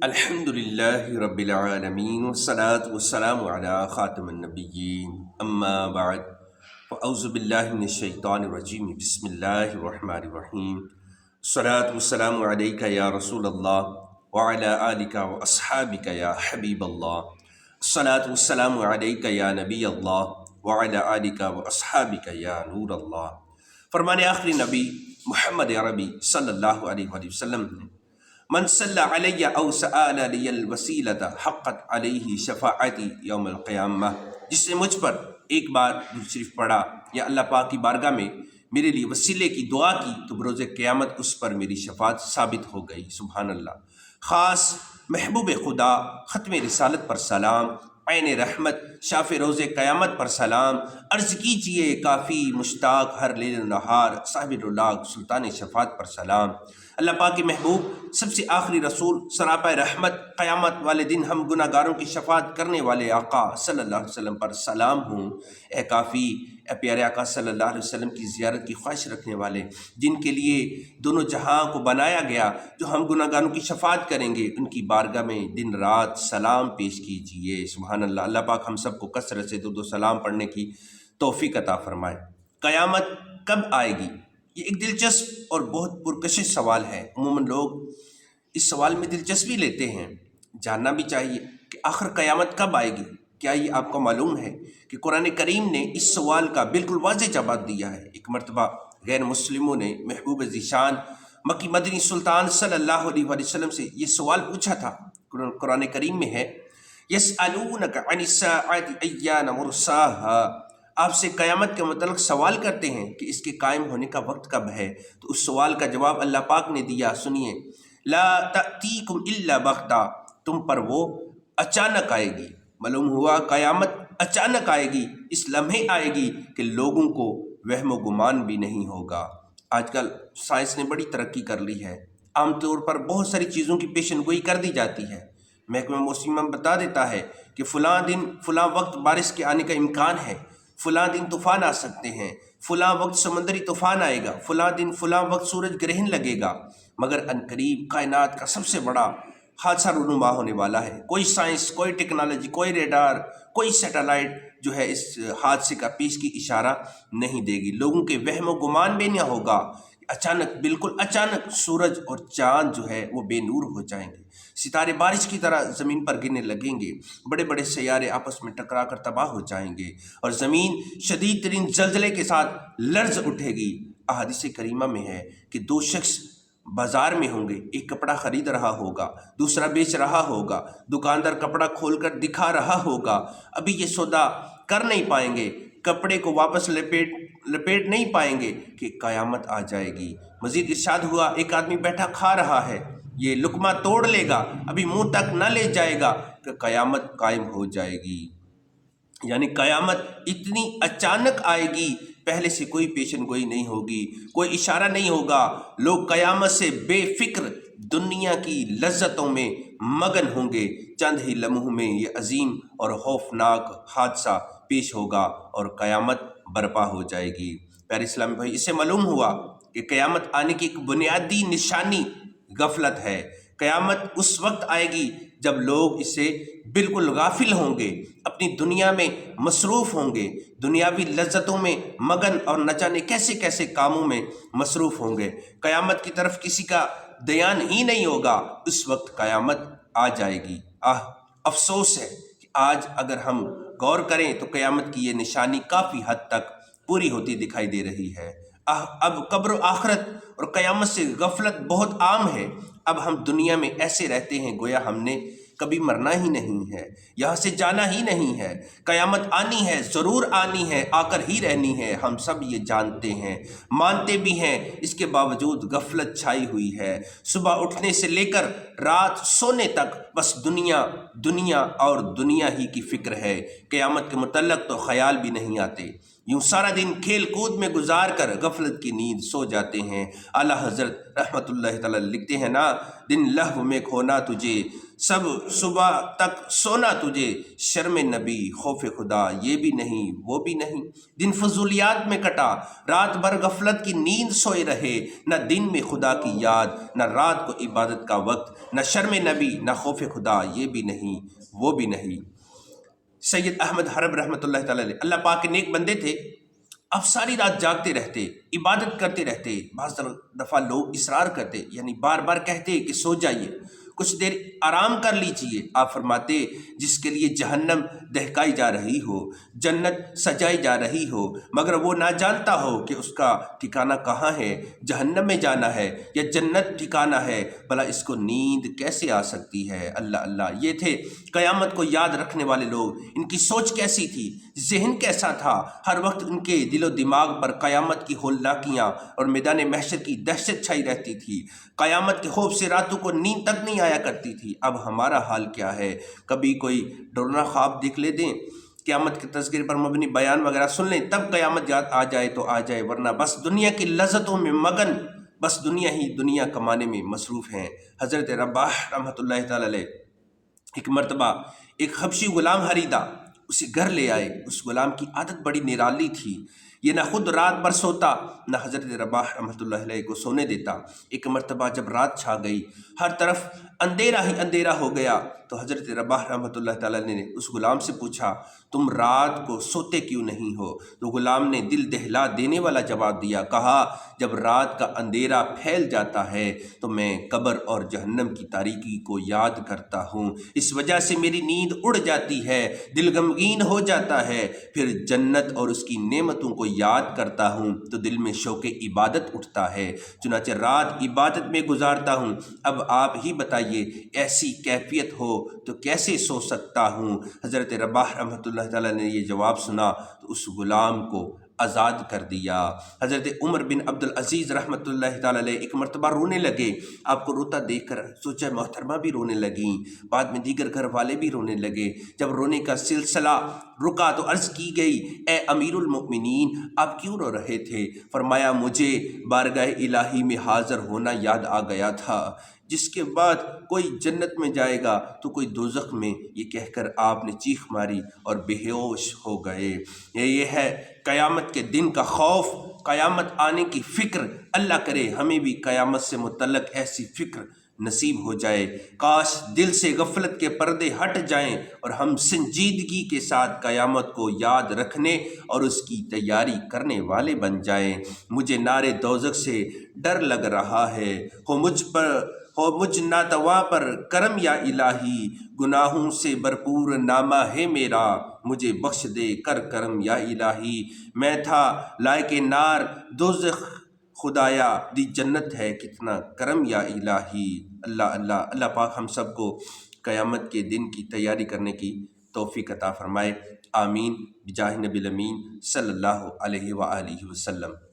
الحمدللہ رب العالمین والصلاة والسلام علی خاتم النبیین اما بعد فاعوذ باللہ من الشیطان الرجیم بسم اللہ الرحمن الرحیم الصلاة والسلام علیک یا رسول اللہ وعلی آلک واصحابک یا حبیب اللہ الصلاة والسلام علیک یا نبی اللہ وعلی آلک واصحابک یا نور اللہ۔ فرمان آخری نبی محمد عربی صلی اللہ علیہ وآلہ وسلم من صلی علی او سآل لی الوسیلۃ حقت علیہ شفاعتی یوم القیامہ، جس نے مجھ پر ایک بار درود شریف پڑھا یا اللہ پاک کی بارگاہ میں میرے لیے وسیلے کی دعا کی تو بروز قیامت اس پر میری شفاعت ثابت ہو گئی۔ سبحان اللہ۔ خاص محبوب خدا ختم رسالت پر سلام، عین رحمت شاف روز قیامت پر سلام، عرض کیجئے کافی مشتاق ہر لیل نہار صاحب الولاق سلطان شفاعت پر سلام۔ اللہ پاک کے محبوب سب سے آخری رسول سراپا رحمت قیامت والے دن ہم گناہ گاروں کی شفاعت کرنے والے آقا صلی اللہ علیہ وسلم پر سلام ہوں۔ اے کافی، اے پیارے آقا صلی اللہ علیہ وسلم کی زیارت کی خواہش رکھنے والے، جن کے لیے دونوں جہاں کو بنایا گیا، جو ہم گناہ گاروں کی شفاعت کریں گے، ان کی بارگاہ میں دن رات سلام پیش کیجئے۔ سبحان اللہ۔ اللہ پاک ہم سب کو کثرت سے درود و سلام پڑھنے کی توفیق عطا فرمائے۔ قیامت کب آئے گی؟ یہ ایک دلچسپ اور بہت پرکشش سوال ہے۔ عموماً لوگ اس سوال میں دلچسپی لیتے ہیں، جاننا بھی چاہیے کہ آخر قیامت کب آئے گی۔ کیا یہ آپ کو معلوم ہے کہ قرآن کریم نے اس سوال کا بالکل واضح جواب دیا ہے۔ ایک مرتبہ غیر مسلموں نے محبوب ذیشان مکی مدنی سلطان صلی اللہ علیہ وآلہ وسلم سے یہ سوال پوچھا تھا۔ قرآن کریم میں ہے یسألونک عن الساعۃ ایان مرساہا، آپ سے قیامت کے متعلق سوال کرتے ہیں کہ اس کے قائم ہونے کا وقت کب ہے۔ تو اس سوال کا جواب اللہ پاک نے دیا، سنیے، لا تأتیکم الا بغتہ، تم پر وہ اچانک آئے گی۔ معلوم ہوا قیامت اچانک آئے گی، اس لمحے آئے گی کہ لوگوں کو وہم و گمان بھی نہیں ہوگا۔ آج کل سائنس نے بڑی ترقی کر لی ہے، عام طور پر بہت ساری چیزوں کی پیشن گوئی کر دی جاتی ہے۔ محکمہ موسمیات بتا دیتا ہے کہ فلاں دن فلاں وقت بارش کے آنے کا امکان ہے، فلاں دن طوفان آ سکتے ہیں، فلاں وقت سمندری طوفان آئے گا، فلاں دن فلاں وقت سورج گرہن لگے گا، مگر عنقریب کائنات کا سب سے بڑا حادثہ رونما ہونے والا ہے۔ کوئی سائنس، کوئی ٹیکنالوجی، کوئی ریڈار، کوئی سیٹلائٹ جو ہے اس حادثے کا پیش کی اشارہ نہیں دے گی۔ لوگوں کے وہم و گمان بھی نہ ہوگا، اچانک، بالکل اچانک سورج اور چاند جو ہے وہ بے نور ہو جائیں گے، ستارے بارش کی طرح زمین پر گرنے لگیں گے، بڑے بڑے سیارے آپس میں ٹکرا کر تباہ ہو جائیں گے، اور زمین شدید ترین زلزلے کے ساتھ لرز اٹھے گی۔ احادیث کریمہ میں ہے کہ دو شخص بازار میں ہوں گے، ایک کپڑا خرید رہا ہوگا، دوسرا بیچ رہا ہوگا۔ دکاندار کپڑا کھول کر دکھا رہا ہوگا، ابھی یہ سودا کر نہیں پائیں گے، کپڑے کو واپس لپیٹ نہیں پائیں گے کہ قیامت آ جائے گی۔ مزید ارشاد ہوا، ایک آدمی بیٹھا کھا رہا ہے، یہ لقمہ توڑ لے گا، ابھی منہ تک نہ لے جائے گا کہ قیامت قائم ہو جائے گی۔ یعنی قیامت اتنی اچانک آئے گی، پہلے سے کوئی پیشن گوئی نہیں ہوگی، کوئی اشارہ نہیں ہوگا۔ لوگ قیامت سے بے فکر دنیا کی لذتوں میں مگن ہوں گے۔ چند ہی لمحوں میں یہ عظیم اور خوفناک حادثہ پیش ہوگا اور قیامت برپا ہو جائے گی۔ پیارے اسلامی بھائی، اس سے معلوم ہوا کہ قیامت آنے کی ایک بنیادی نشانی غفلت ہے۔ قیامت اس وقت آئے گی جب لوگ اس سے بالکل غافل ہوں گے، اپنی دنیا میں مصروف ہوں گے، دنیاوی لذتوں میں مگن اور نہ جانے کیسے کیسے کاموں میں مصروف ہوں گے۔ قیامت کی طرف کسی کا دھیان ہی نہیں ہوگا۔ اس وقت قیامت آ جائے گی۔ افسوس ہے کہ آج اگر ہم غور کریں تو قیامت کی یہ نشانی کافی حد تک پوری ہوتی دکھائی دے رہی ہے۔ اب قبر و آخرت اور قیامت سے غفلت بہت عام ہے۔ اب ہم دنیا میں ایسے رہتے ہیں گویا ہم نے کبھی مرنا ہی نہیں ہے، یہاں سے جانا ہی نہیں ہے۔ قیامت آنی ہے، ضرور آنی ہے، آ کر ہی رہنی ہے، ہم سب یہ جانتے ہیں، مانتے بھی ہیں، اس کے باوجود غفلت چھائی ہوئی ہے۔ صبح اٹھنے سے لے کر رات سونے تک بس دنیا دنیا اور دنیا ہی کی فکر ہے۔ قیامت کے متعلق تو خیال بھی نہیں آتے۔ یوں سارا دن کھیل کود میں گزار کر غفلت کی نیند سو جاتے ہیں۔ اعلیٰ حضرت رحمۃ اللہ تعالی لکھتے ہیں نا، دن لہو میں کھونا تجھے، سب صبح تک سونا تجھے، شرم نبی خوف خدا یہ بھی نہیں وہ بھی نہیں۔ دن فضولیات میں کٹا، رات بھر غفلت کی نیند سوئے رہے، نہ دن میں خدا کی یاد، نہ رات کو عبادت کا وقت، نہ شرم نبی نہ خوف خدا یہ بھی نہیں وہ بھی نہیں۔ سید احمد حرب رحمۃ اللہ تعالی علیہ، اللہ پاک کے نیک بندے تھے، اب ساری رات جاگتے رہتے، عبادت کرتے رہتے۔ بعض دفعہ لوگ اصرار کرتے، یعنی بار بار کہتے کہ سو جائیے، کچھ دیر آرام کر لیجئے۔ آپ فرماتے جس کے لیے جہنم دہکائی جا رہی ہو، جنت سجائی جا رہی ہو، مگر وہ نہ جانتا ہو کہ اس کا ٹھکانہ کہاں ہے، جہنم میں جانا ہے یا جنت ٹھکانہ ہے، بھلا اس کو نیند کیسے آ سکتی ہے؟ اللہ اللہ، یہ تھے قیامت کو یاد رکھنے والے لوگ۔ ان کی سوچ کیسی تھی، ذہن کیسا تھا؟ ہر وقت ان کے دل و دماغ پر قیامت کی ہولناکیاں اور میدان محشر کی دہشت چھائی رہتی تھی۔ قیامت کے خوف سے راتوں کو نیند تک نہیں آیا کرتی تھی۔ اب ہمارا حال کیا ہے؟ کبھی کوئی ڈرنا خواب دیکھ لے دیں، قیامت کے تذکرے پر مبنی بیان وغیرہ سن لیں، تب قیامت یاد آ جائے تو آ جائے، ورنہ بس دنیا کی لذتوں میں مگن، بس دنیا ہی دنیا کمانے میں مصروف ہیں۔ حضرت رباح رحمۃ اللہ تعالی علیہ ایک مرتبہ ایک حبشی غلام خریدا، اسے گھر لے آئے۔ اس غلام کی عادت بڑی نرالی تھی، یہ نہ خود رات بھر سوتا نہ حضرت رباح رحمۃ اللہ علیہ کو سونے دیتا۔ ایک مرتبہ جب رات چھا گئی، ہر طرف اندھیرا ہی اندھیرا ہو گیا، تو حضرت رباح رحمۃ اللہ تعالیٰ نے اس غلام سے پوچھا، تم رات کو سوتے کیوں نہیں ہو؟ تو غلام نے دل دہلا دینے والا جواب دیا، کہا جب رات کا اندھیرا پھیل جاتا ہے تو میں قبر اور جہنم کی تاریکی کو یاد کرتا ہوں، اس وجہ سے میری نیند اڑ جاتی ہے، دل غمگین ہو جاتا ہے، پھر جنت اور اس کی نعمتوں کو یاد کرتا ہوں تو دل میں شوق عبادت اٹھتا ہے، چنانچہ رات عبادت میں گزارتا ہوں۔ اب آپ ہی بتائیے ایسی کیفیت ہو تو کیسے سو سکتا ہوں؟ حضرت رباح رحمۃ اللہ تعالیٰ نے یہ جواب سنا تو اس غلام کو آزاد کر دیا۔ حضرت عمر بن عبد العزیز رحمۃ اللہ تعالیٰ علیہ ایک مرتبہ رونے لگے، آپ کو روتا دیکھ کر سوچا محترمہ بھی رونے لگیں، بعد میں دیگر گھر والے بھی رونے لگے۔ جب رونے کا سلسلہ رکا تو عرض کی گئی، اے امیر المؤمنین آپ کیوں رو رہے تھے؟ فرمایا مجھے بارگاہ الہی میں حاضر ہونا یاد آ گیا تھا، جس کے بعد کوئی جنت میں جائے گا تو کوئی دوزخ میں، یہ کہہ کر آپ نے چیخ ماری اور بے ہوش ہو گئے۔ یہ ہے قیامت کے دن کا خوف، قیامت آنے کی فکر۔ اللہ کرے ہمیں بھی قیامت سے متعلق ایسی فکر نصیب ہو جائے، کاش دل سے غفلت کے پردے ہٹ جائیں اور ہم سنجیدگی کے ساتھ قیامت کو یاد رکھنے اور اس کی تیاری کرنے والے بن جائیں۔ مجھے نار دوزخ سے ڈر لگ رہا ہے، ہو مجھ ناتواں پر کرم یا الہی، گناہوں سے بھرپور نامہ ہے میرا، مجھے بخش دے کر کرم یا الہی۔ میں تھا لائق نار دوزخ، خدایا دی جنت ہے کتنا کرم یا الہی۔ اللہ اللہ، اللہ پاک ہم سب کو قیامت کے دن کی تیاری کرنے کی توفیق عطا فرمائے، آمین بجاہ نبی الامین صلی اللہ علیہ وآلہ وسلم۔